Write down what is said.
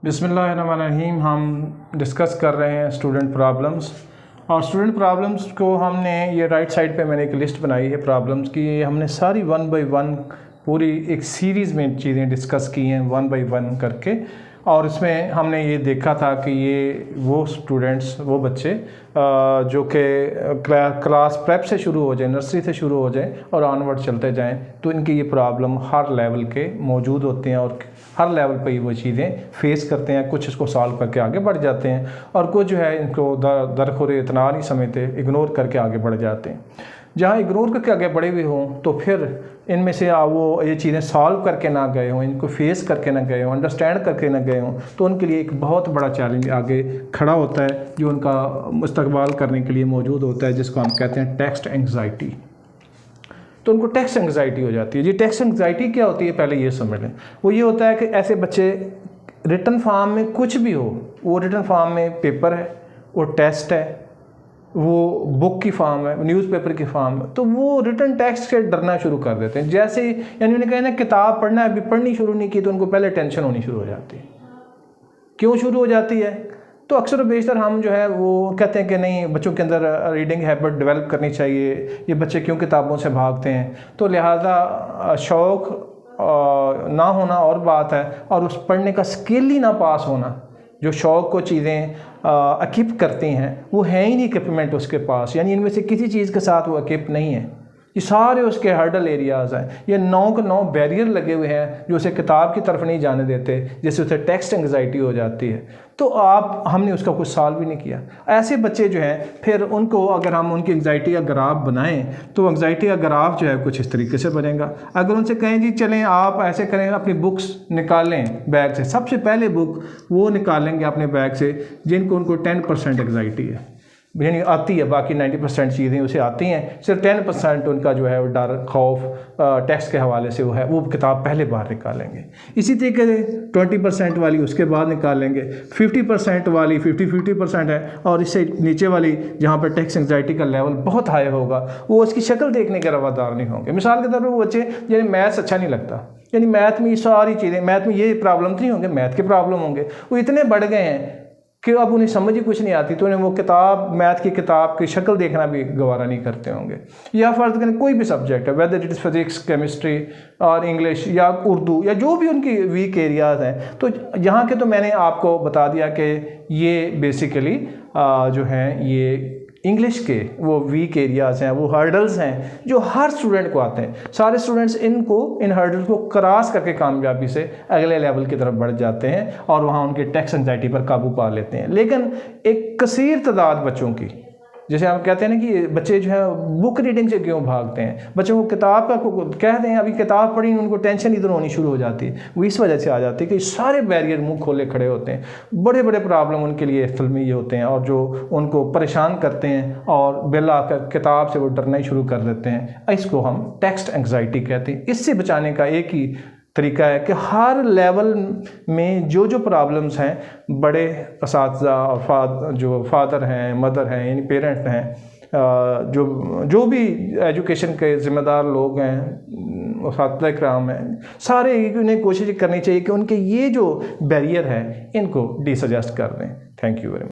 बिस्मिल्लाहिर्रहमानिर्रहीम। हम डिस्कस कर रहे हैं स्टूडेंट प्रॉब्लम्स, और स्टूडेंट प्रॉब्लम्स को हमने ये राइट साइड पे मैंने एक लिस्ट बनाई है प्रॉब्लम्स की। ये हमने सारी 1 बाय 1 पूरी एक सीरीज़ में चीज़ें डिस्कस की हैं 1 बाय 1 करके। और इसमें हमने ये देखा था कि ये वो स्टूडेंट्स, वो बच्चे जो कि क्लास प्रेप से शुरू हो जाए, नर्सरी से शुरू हो जाए और ऑनवर्ड चलते जाएं, तो इनकी ये प्रॉब्लम हर लेवल के मौजूद होते हैं और हर लेवल पे ये वो चीज़ें फेस करते हैं। कुछ इसको सॉल्व करके आगे बढ़ जाते हैं और कुछ जो है इनको दरखुरे इतना नहीं समझते, इग्नोर करके आगे बढ़ जाते हैं। जहाँ इग्नोर करके आगे बढ़े हुए हों तो फिर इनमें से वो ये चीज़ें सॉल्व करके ना गए हों, इनको फेस करके ना गए हों, अंडरस्टैंड करके ना गए हों, तो उनके लिए एक बहुत बड़ा चैलेंज आगे खड़ा होता है जो उनका मुस्तकबाल करने के लिए मौजूद होता है, जिसको हम कहते हैं टेक्स्ट एंग्जाइटी। तो उनको टेक्स्ट एंग्जाइटी हो जाती है। जी, टेक्स्ट एंग्जाइटी क्या होती है पहले ये समझ लें। वो ये होता है कि ऐसे बच्चे रिटन फॉर्म में कुछ भी हो, वो रिटन फॉर्म में पेपर है, वो टेस्ट है, वो बुक की फॉर्म है, न्यूज़पेपर की फॉर्म है, तो वो रिटन टेक्स्ट से डरना शुरू कर देते हैं। जैसे यानी उन्हें कहना किताब पढ़ना है, अभी पढ़नी शुरू नहीं की तो उनको पहले टेंशन होनी शुरू हो जाती है। क्यों शुरू हो जाती है? तो अक्सर बेशतर हम जो है वो कहते हैं कि नहीं, बच्चों के अंदर रीडिंग हैबिट डेवलप करनी चाहिए, ये बच्चे क्यों किताबों से भागते हैं। तो लिहाजा शौक़ ना होना और बात है, और उस पढ़ने का स्किल ही ना पास होना। जो शौक़ को चीज़ें अकिप करती हैं वो है ही नहीं इक्विपमेंट उसके पास, यानी इनमें से किसी चीज़ के साथ वो अकिप नहीं है। ये सारे उसके हर्डल एरियाज़ हैं, ये 9 के 9 बैरियर लगे हुए हैं जो उसे किताब की तरफ नहीं जाने देते, जिससे उसे टेक्स्ट एंग्जाइटी हो जाती है। तो हमने उसका कुछ सॉल्व भी नहीं किया। ऐसे बच्चे जो हैं फिर उनको अगर हम उनकी एंग्जाइटी का ग्राफ बनाएं तो एंग्जाइटी का ग्राफ जो है कुछ इस तरीके से बनेगा। अगर उनसे कहें जी चलें आप ऐसे करें, अपनी बुक्स निकालें बैग से, सबसे पहले बुक वो निकालेंगे अपने बैग से जिनको उनको 10% एंग्जाइटी है, यानी आती है, बाकी 90% चीज़ें उसे आती हैं, सिर्फ 10% उनका जो है वो डर खौफ टेक्स्ट के हवाले से वो है, वो किताब पहले बाहर निकालेंगे। इसी तरीके से 20% वाली उसके बाद निकालेंगे, 50% वाली 50% है, और इससे नीचे वाली जहाँ पर टेक्स्ट एंग्जाइटी का लेवल बहुत हाई होगा वो उसकी शक्ल देखने के रवादार नहीं होंगे। मिसाल के तौर पर वो बच्चे जिन्हें मैथ्स अच्छा नहीं लगता, यानी मैथ में ये सारी चीज़ें, मैथ में ये प्रॉब्लम तो नहीं होंगे, मैथ के प्रॉब्लम होंगे, वो इतने बढ़ गए हैं कि अब उन्हें समझ ही कुछ नहीं आती, तो उन्हें वो किताब, मैथ की किताब की शक्ल देखना भी गवारा नहीं करते होंगे। या फ़र्ज़ करें कोई भी सब्जेक्ट है, whether it is physics, chemistry और इंग्लिश या उर्दू या जो भी उनकी वीक एरियाज़ हैं, तो यहाँ के तो मैंने आपको बता दिया कि ये बेसिकली जो हैं ये इंग्लिश के वो वीक एरियाज़ हैं, वो हर्डल्स हैं जो हर स्टूडेंट को आते हैं। सारे स्टूडेंट्स इन हर्डल्स को क्रॉस करके कामयाबी से अगले लेवल की तरफ बढ़ जाते हैं और वहाँ उनके टेक्स्ट एंग्जाइटी पर काबू पा लेते हैं। लेकिन एक कसीर तादाद बच्चों की, जैसे हम कहते हैं ना कि बच्चे जो है बुक रीडिंग से क्यों भागते हैं, बच्चों को किताब का कह दें अभी किताब पढ़ी, उनको टेंशन इधर होनी शुरू हो जाती है। वो इस वजह से आ जाती है कि सारे बैरियर मुंह खोले खड़े होते हैं, बड़े बड़े प्रॉब्लम उनके लिए फिल्मी ये होते हैं और जो उनको परेशान करते हैं और बिल आकर किताब से वो डरना ही शुरू कर देते हैं। इसको हम टेक्स्ट एंग्जाइटी कहते हैं। इससे बचाने का एक ही तरीका है कि हर लेवल में जो प्रॉब्लम्स हैं, बड़े असातिज़ा और जो फादर हैं, मदर हैं, यानी पेरेंट हैं, जो भी एजुकेशन के ज़िम्मेदार लोग हैं, उस्ताद इकराम हैं, सारे उन्हें कोशिश करनी चाहिए कि उनके ये जो बैरियर है इनको डिसजेस्ट कर दें। Thank you very much.